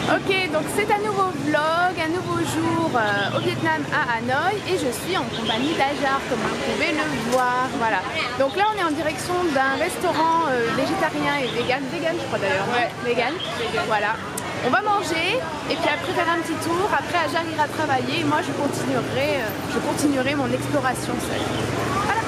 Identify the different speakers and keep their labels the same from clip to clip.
Speaker 1: Ok, donc c'est un nouveau vlog, un nouveau jour au Vietnam à Hanoï et je suis en compagnie d'Ajar comme vous pouvez le voir, voilà. Donc là on est en direction d'un restaurant végétarien et vegan, je crois d'ailleurs, ouais. Vegan, voilà. On va manger et puis après faire un petit tour, après Ajar ira travailler et moi je continuerai mon exploration seule. Voilà.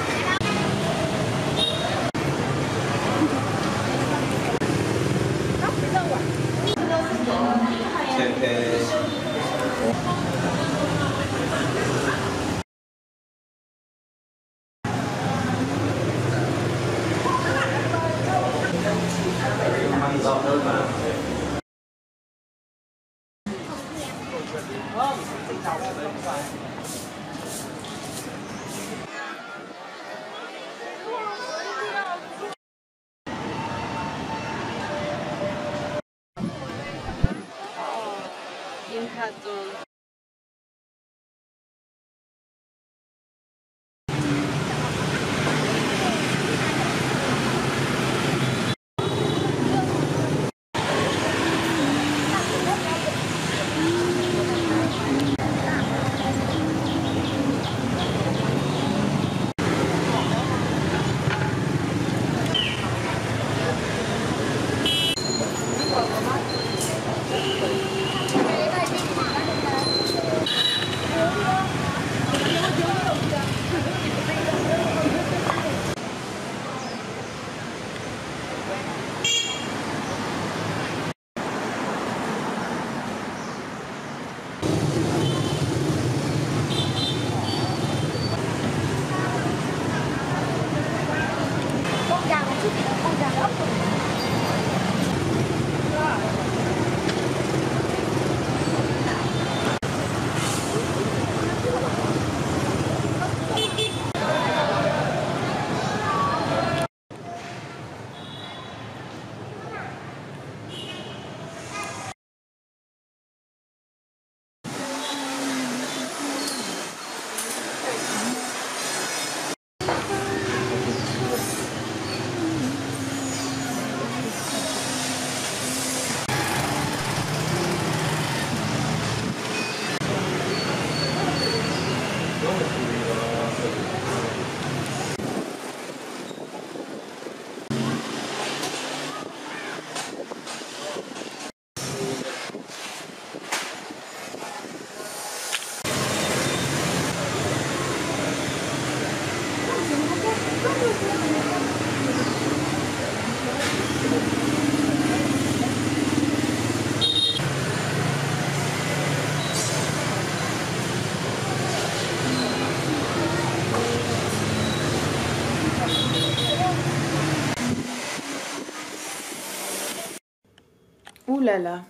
Speaker 1: Ouh là là.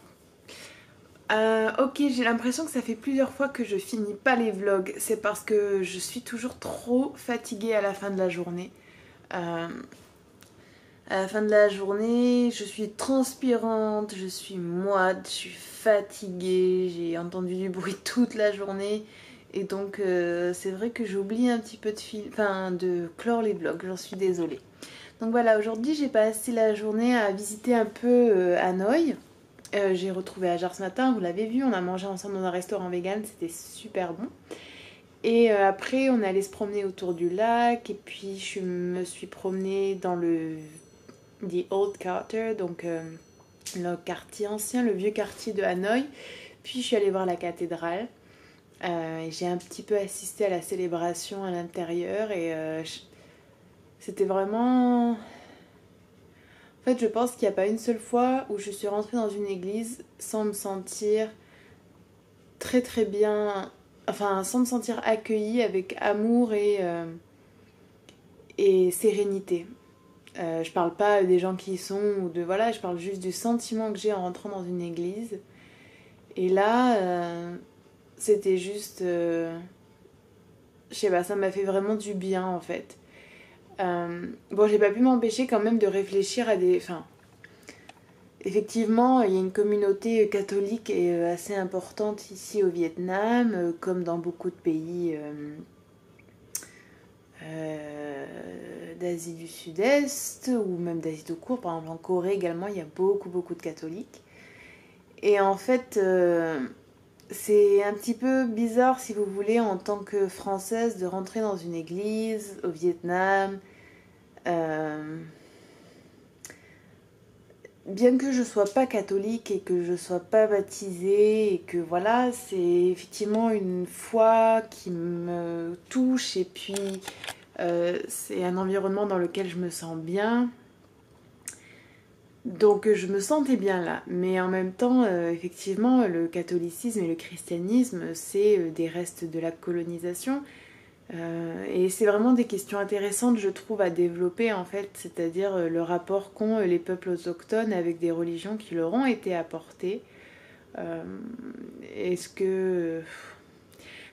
Speaker 1: Ok, j'ai l'impression que ça fait plusieurs fois que je finis pas les vlogs. C'est parce que je suis toujours trop fatiguée à la fin de la journée. À la fin de la journée, je suis transpirante, je suis moite, je suis fatiguée, j'ai entendu du bruit toute la journée. Et donc c'est vrai que j'oublie un petit peu de clore les vlogs, j'en suis désolée. Donc voilà, aujourd'hui j'ai passé la journée à visiter un peu Hanoï. J'ai retrouvé Ajar ce matin, vous l'avez vu, on a mangé ensemble dans un restaurant vegan, c'était super bon. Et après on est allé se promener autour du lac et puis je me suis promenée dans le The Old Quarter, donc le quartier ancien, le vieux quartier de Hanoï. Puis je suis allée voir la cathédrale. Et j'ai un petit peu assisté à la célébration à l'intérieur et c'était vraiment... En fait, je pense qu'il n'y a pas une seule fois où je suis rentrée dans une église sans me sentir très très bien, enfin sans me sentir accueillie avec amour et sérénité. Je parle pas des gens qui y sont ou de voilà, je parle juste du sentiment que j'ai en rentrant dans une église. Et là, c'était juste, je sais pas, ça m'a fait vraiment du bien en fait. Bon, j'ai pas pu m'empêcher quand même de réfléchir à des, enfin, effectivement, il y a une communauté catholique et assez importante ici au Vietnam, comme dans beaucoup de pays d'Asie du Sud-Est ou même d'Asie tout court. Par exemple, en Corée également, il y a beaucoup de catholiques. Et en fait, c'est un petit peu bizarre, si vous voulez, en tant que Française, de rentrer dans une église au Vietnam. Euh, Bien que je sois pas catholique et que je sois pas baptisée et que voilà, c'est effectivement une foi qui me touche et puis c'est un environnement dans lequel je me sens bien. Donc je me sentais bien là, mais en même temps, effectivement, le catholicisme et le christianisme, c'est des restes de la colonisation. Et c'est vraiment des questions intéressantes, je trouve, à développer en fait, c'est-à-dire le rapport qu'ont les peuples autochtones avec des religions qui leur ont été apportées. Euh, Est-ce que...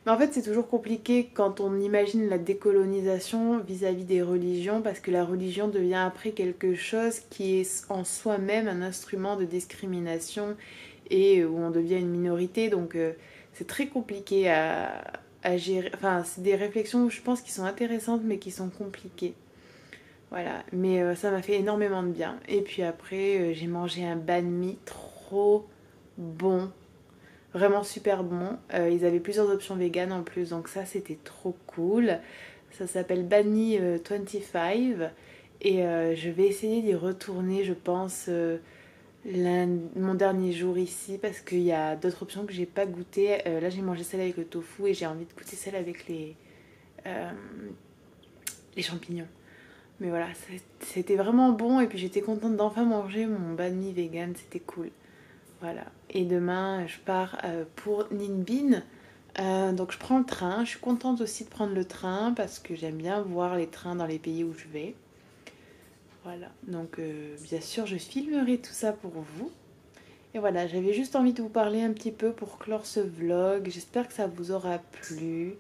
Speaker 1: Mais en fait, c'est toujours compliqué quand on imagine la décolonisation vis-à-vis des religions, parce que la religion devient après quelque chose qui est en soi-même un instrument de discrimination et où on devient une minorité. Donc c'est très compliqué à gérer. Enfin, c'est des réflexions, je pense, qui sont intéressantes, mais qui sont compliquées. Voilà, mais ça m'a fait énormément de bien. Et puis après, j'ai mangé un banh mi trop bon, vraiment super bon. Ils avaient plusieurs options véganes en plus, donc ça c'était trop cool. Ça s'appelle banh mi 25 et je vais essayer d'y retourner, je pense, mon dernier jour ici parce qu'il y a d'autres options que j'ai pas goûtées. Là j'ai mangé celle avec le tofu et j'ai envie de goûter celle avec euh, les champignons. Mais voilà, c'était vraiment bon et puis j'étais contente d'enfin manger mon banh mi vegan, c'était cool. Voilà. Et demain, je pars pour Ninh Binh. Donc je prends le train. Je suis contente aussi de prendre le train parce que j'aime bien voir les trains dans les pays où je vais. Voilà. Donc bien sûr, je filmerai tout ça pour vous. Et voilà, j'avais juste envie de vous parler un petit peu pour clore ce vlog. J'espère que ça vous aura plu.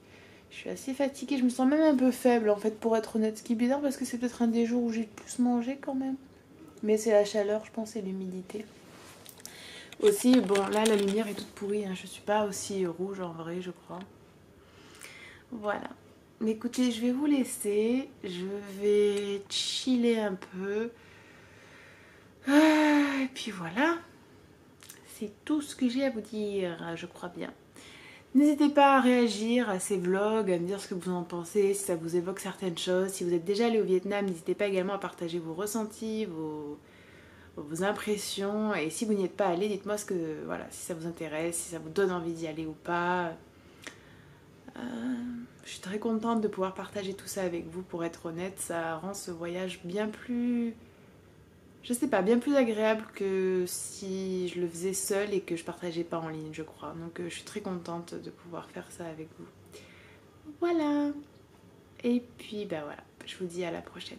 Speaker 1: Je suis assez fatiguée, je me sens même un peu faible en fait pour être honnête. Ce qui est bizarre parce que c'est peut-être un des jours où j'ai le plus mangé quand même. Mais c'est la chaleur, je pense, et l'humidité. Aussi, bon, là, la lumière est toute pourrie. Hein. Je suis pas aussi rouge en vrai, je crois. Voilà. Mais écoutez, je vais vous laisser. Je vais chiller un peu. Et puis voilà. C'est tout ce que j'ai à vous dire, je crois bien. N'hésitez pas à réagir à ces vlogs, à me dire ce que vous en pensez, si ça vous évoque certaines choses. Si vous êtes déjà allé au Vietnam, n'hésitez pas également à partager vos ressentis, vos impressions. Et si vous n'y êtes pas allé, dites-moi ce que, voilà, si ça vous intéresse, si ça vous donne envie d'y aller ou pas. Euh, je suis très contente de pouvoir partager tout ça avec vous. Pour être honnête, ça rend ce voyage bien plus, je sais pas, bien plus agréable que si je le faisais seule et que je partageais pas en ligne, je crois. Donc je suis très contente de pouvoir faire ça avec vous. Voilà. Et puis, bah voilà, je vous dis à la prochaine.